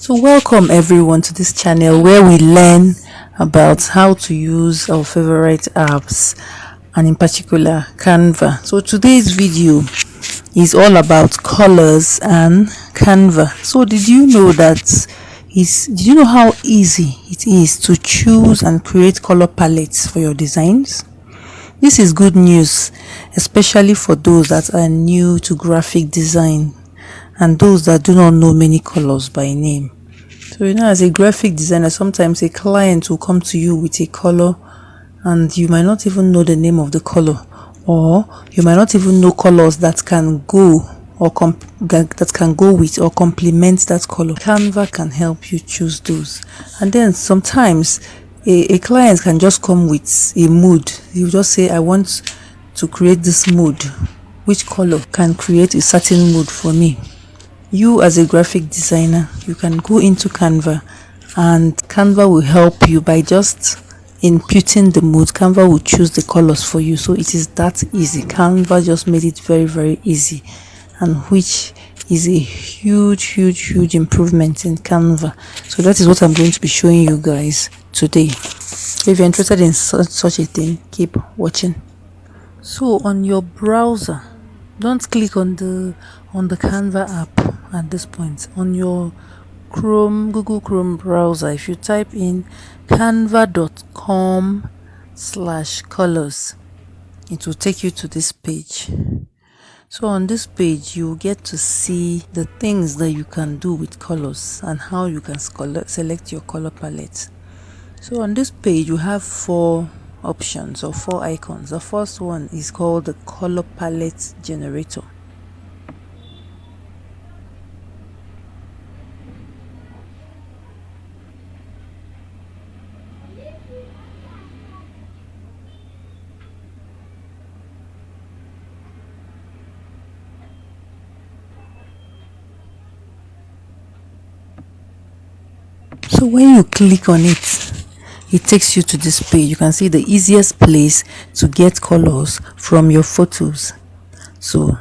So welcome everyone to this channel where we learn about how to use our favorite apps, and in particular Canva. So today's video is all about colors and Canva. So did you know how easy it is to choose and create color palettes for your designs? This is good news, especially for those that are new to graphic design and those that do not know many colors by name. So as a graphic designer, sometimes a client will come to you with a color and you might not even know the name of the color, or you might not even know colors that can go or that can go with or complement that color. Canva can help you choose those. And then sometimes a client can just come with a mood. You just say, I want to create this mood. Which color can create a certain mood for me? You as a graphic designer, you can go into Canva and Canva will help you by just inputting the mood. Canva will choose the colors for you. So it is that easy. Canva just made it very, very easy, and which is a huge improvement in Canva. So that is what I'm going to be showing you guys today. So if you're interested in such a thing, keep watching. So on your browser, don't click on the Canva app at this point. On your Google Chrome browser, if you type in canva.com/colors, it will take you to this page. So on this page, you will get to see the things that you can do with colors and how you can select your color palette. So on this page, you have 4 options or 4 icons. The first one is called the color palette generator. So when you click on it, it takes you to this page. You can see the easiest place to get colors from your photos. So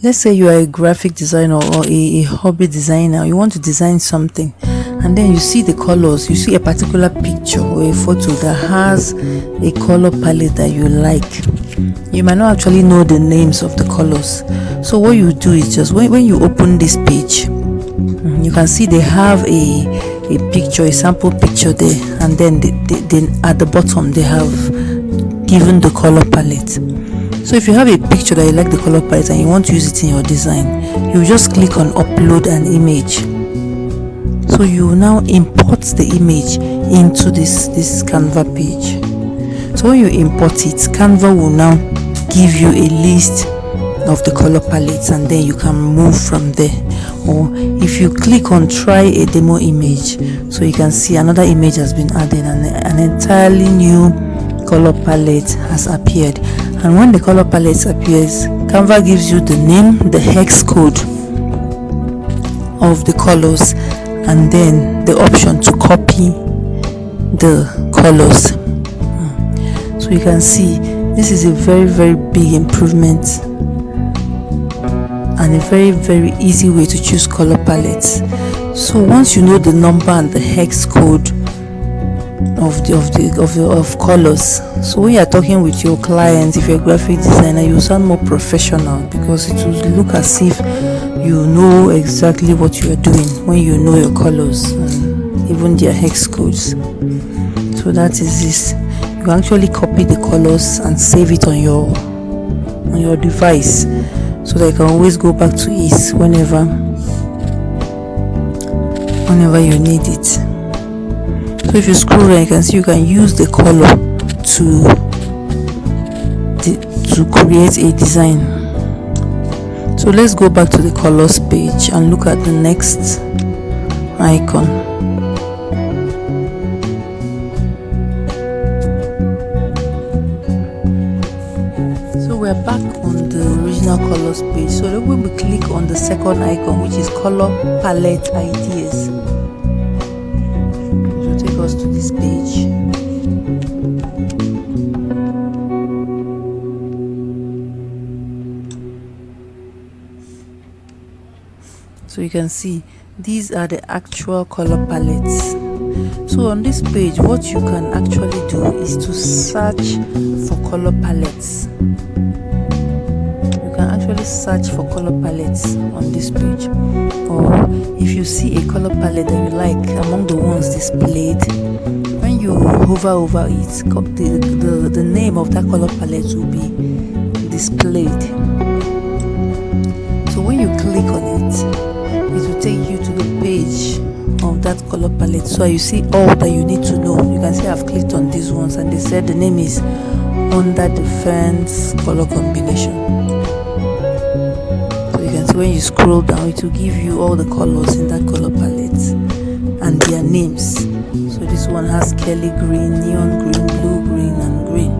let's say you are a graphic designer or a hobby designer. You want to design something, and then you see the colors. You see a particular picture or a photo that has a color palette that you like. You might not actually know the names of the colors. So what you do is just when you open this page, you can see they have a picture, a sample picture there, and then they at the bottom they have given the color palette. So if you have a picture that you like the color palette and you want to use it in your design, you just click on upload an image. So you will now import the image into this Canva page. So when you import it, Canva will now give you a list of the color palettes, and then you can move from there. Or if you click on try a demo image, so you can see another image has been added and an entirely new color palette has appeared. And when the color palette appears, Canva gives you the name, the hex code of the colors, and then the option to copy the colors. So you can see this is a very big improvement and a very easy way to choose color palettes. So once you know the number and the hex code of colors, so when you are talking with your clients, if you're a graphic designer, you sound more professional because it will look as if you know exactly what you are doing when you know your colors and even their hex codes. So that is this. You actually copy the colors and save it on your device, so that you can always go back to it whenever you need it. So if you scroll down, you can see you can use the color to create a design. So let's go back to the colors page and look at the next icon. We're back on the original colors page. So when we click on the second icon, which is color palette ideas, it will take us to this page. So you can see these are the actual color palettes. So on this page, what you can actually do is to search for color palettes. You can actually search for color palettes on this page, or if you see a color palette that you like among the ones displayed, when you hover over it, the name of that color palette will be displayed. So when you click on it, it will take you to the page of that color palette. So you see all that you need to know. You can see I've clicked on these ones and they said the name is under defense color combination. So you can see when you scroll down, it will give you all the colors in that color palette and their names. So this one has Kelly green, neon green, blue green, and green.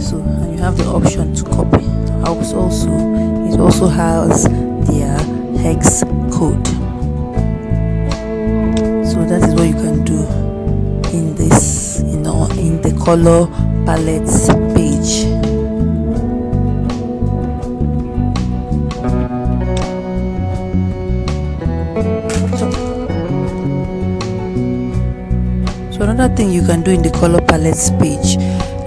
So and you have the option to copy. It also has their hex code. So that is what you can do in this, in the color palettes page. So another thing you can do in the color palettes page,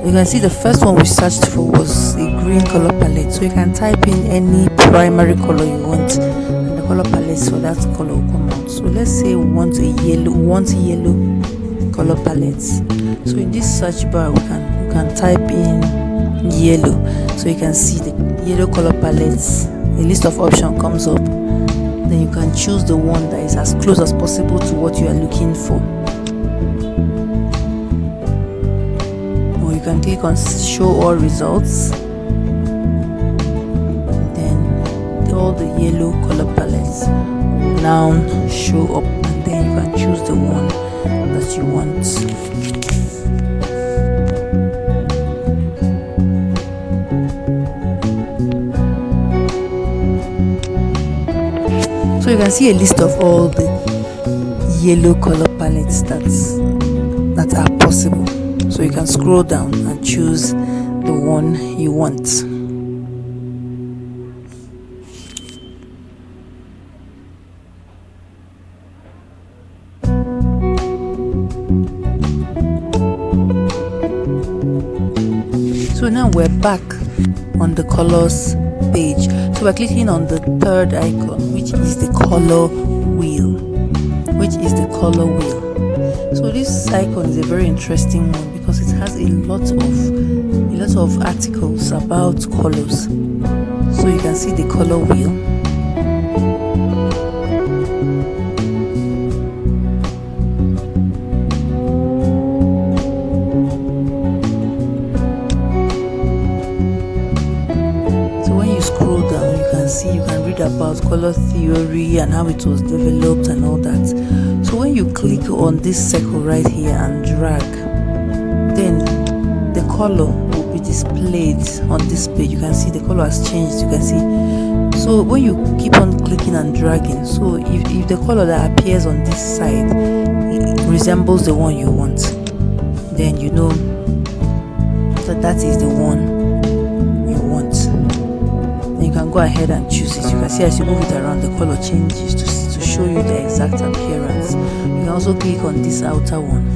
you can see the first one we searched for was a green color palette. So you can type in any primary color you want, and the color palettes for that color will come out. So let's say we want yellow color palettes. So in this search bar, you can type in yellow. So you can see the yellow color palettes. A list of options comes up. Then you can choose the one that is as close as possible to what you are looking for. You can click on show all results, then all the yellow color palettes will now show up, and then you can choose the one that you want. So you can see a list of all the yellow color palettes that are possible. So you can scroll down and choose the one you want. So now we're back on the colors page. So we're clicking on the third icon, which is the color wheel. So this icon is a very interesting one because it has a lot of articles about colors. So you can see the color wheel. So when you scroll down, you can read about color theory and how it was developed and all that. So when you click on this circle right here and drag, then the color will be displayed on this page. You can see the color has changed. You can see. So when you keep on clicking and dragging, so if the color that appears on this side resembles the one you want, then you know that is the one you want. Then you can go ahead and choose it. You can see as you move it around, the color changes to show you the exact appearance. You can also click on this outer one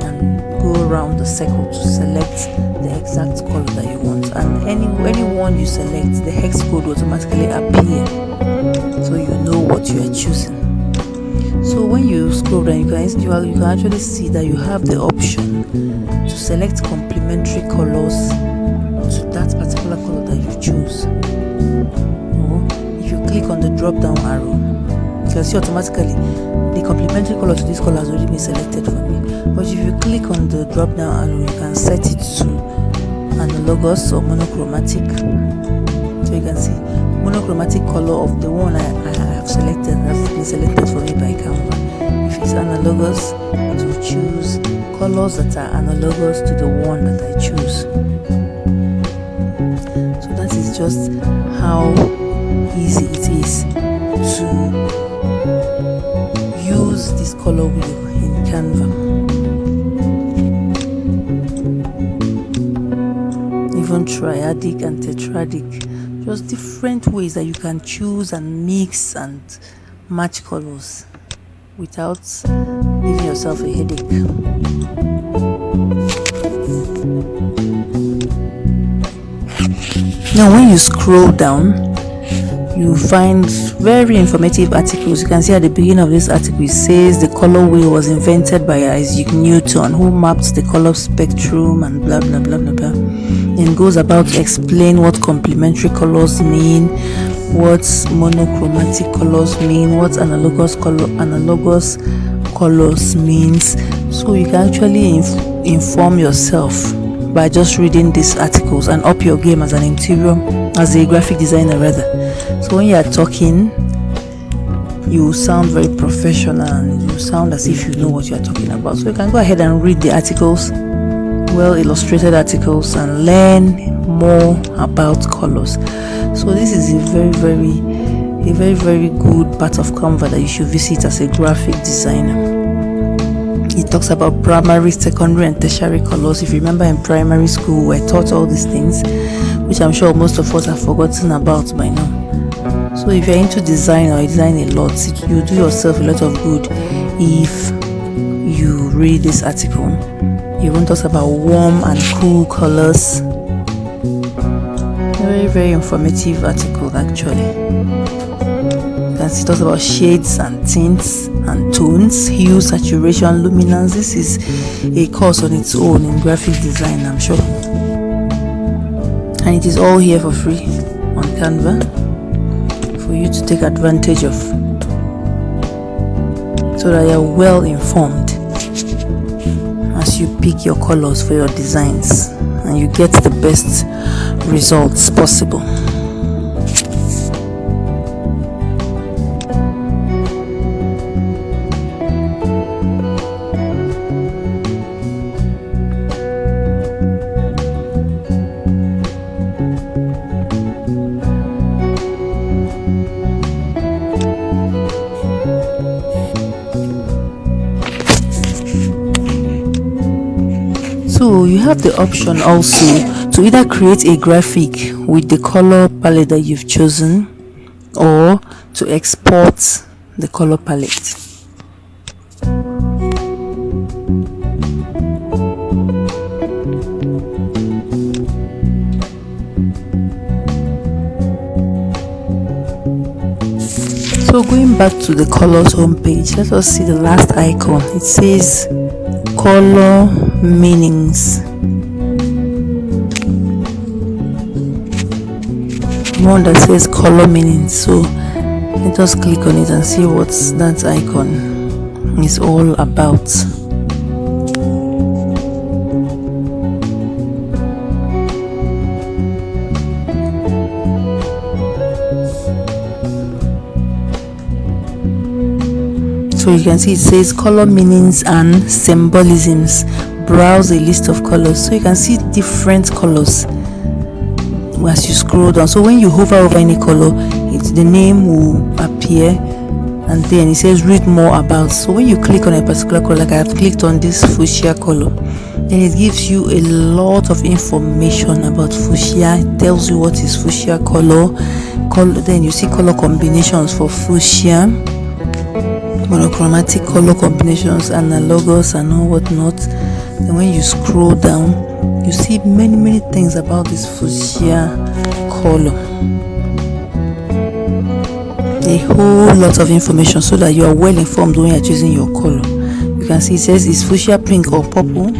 and go around the circle to select the exact color that you want, and any one you select, the hex code will automatically appear, so you know what you are choosing. So when you scroll down, you can actually see that you have the option to select complementary colors to that particular color that you choose. Or if you click on the drop down arrow, you can see automatically the complementary color to this color has already been selected for me. But if you click on the drop down arrow, you can set it to analogous or monochromatic. So you can see monochromatic color of the one I have selected, that's been selected for me by Canva. If it's analogous, it will choose colors that are analogous to the one that I choose. So that is just how easy it is to use this color wheel in Canva. Even triadic and tetradic, just different ways that you can choose and mix and match colors without giving yourself a headache. Now when you scroll down, you find very informative articles. You can see at the beginning of this article it says the color wheel was invented by Isaac Newton, who mapped the color spectrum and blah blah blah blah blah. Then goes about to explain what complementary colors mean, what monochromatic colors mean, what analogous colors means. So you can actually inform yourself by just reading these articles and up your game as a graphic designer rather. So when you are talking, you sound very professional and you sound as if you know what you are talking about. So you can go ahead and read the articles, well illustrated articles, and learn more about colors. So this is a very good part of Canva that you should visit as a graphic designer. It talks about primary, secondary, and tertiary colors. If you remember in primary school, we're taught all these things, which I'm sure most of us have forgotten about by now. So if you're into design or you design a lot, you do yourself a lot of good if you read this article. It even talks about warm and cool colors. Very informative article actually. It talks about shades and tints and tones, hue, saturation, luminance. This is a course on its own in graphic design, I'm sure. And it is all here for free on Canva for you to take advantage of, so that you're well informed as you pick your colors for your designs and you get the best results possible. So you have the option also to either create a graphic with the color palette that you've chosen or to export the color palette. So going back to the colors homepage, let us see the last icon. It says color meanings. One that says color meanings. So let us click on it and see what that icon is all about. So you can see it says color meanings and symbolisms. Browse a list of colors. So you can see different colors as you scroll down. So when you hover over any color, the name will appear, and then it says read more about. So when you click on a particular color, like I have clicked on this fuchsia color, then it gives you a lot of information about fuchsia. It tells you what is fuchsia color. Then you see color combinations for fuchsia, monochromatic color combinations, analogous and all whatnot. Then when you scroll down, you see many things about this fuchsia color, a whole lot of information, so that you are well informed when you're choosing your color. You can see it says it's fuchsia, pink or purple,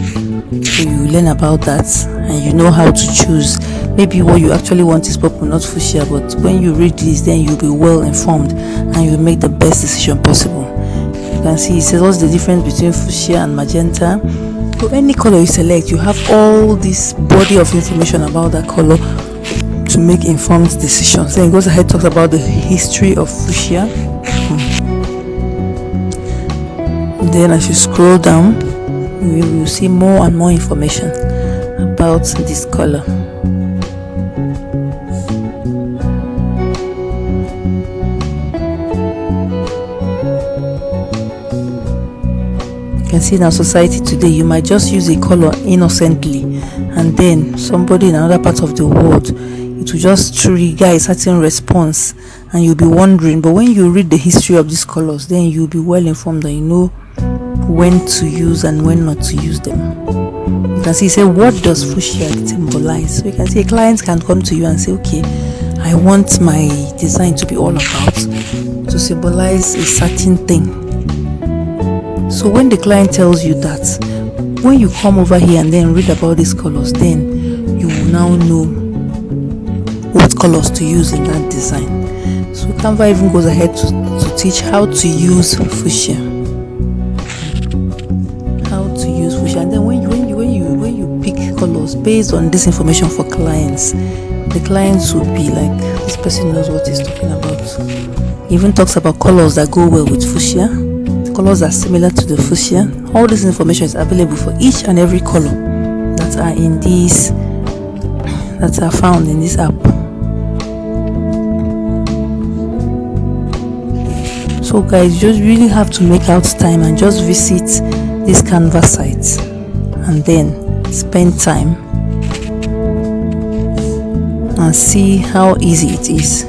so you learn about that and you know how to choose. Maybe what you actually want is purple, not fuchsia, but when you read this, then you'll be well informed and you'll make the best decision possible. You can see it says what's the difference between fuchsia and magenta. So any color you select, you have all this body of information about that color to make informed decisions. Then it goes ahead, talks about the history of fuchsia. Then as you scroll down, you will see more and more information about this color. You can see in our society today, you might just use a color innocently, and then somebody in another part of the world, it will just trigger a certain response and you'll be wondering. But when you read the history of these colors, then you'll be well informed and you know when to use and when not to use them. You can see, say, what does fuchsia symbolize? So you can see a client can come to you and say, okay, I want my design to be all about, to symbolize a certain thing. So when the client tells you that, when you come over here and then read about these colors, then you will now know what colors to use in that design. So Canva even goes ahead to teach how to use fuchsia. And then when you pick colors based on this information for clients, the clients would be like, this person knows what he's talking about. He even talks about colors that go well with fuchsia, the colors are similar to the fuchsia. All this information is available for each and every color that are found in this app. So guys, you just really have to make out time and just visit this Canva site and then spend time and see how easy it is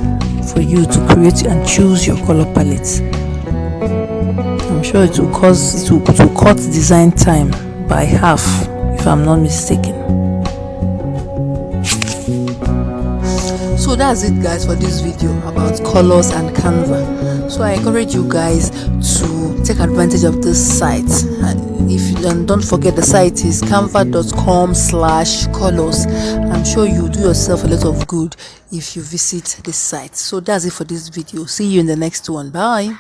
for you to create and choose your color palettes. I'm sure it will cut design time by half, if I'm not mistaken. So that's it guys for this video about colors and Canva. So I encourage you guys to take advantage of this site, and don't forget the site is canva.com/colors. I'm sure you do yourself a lot of good if you visit this site. So that's it for this video. See you in the next one. Bye.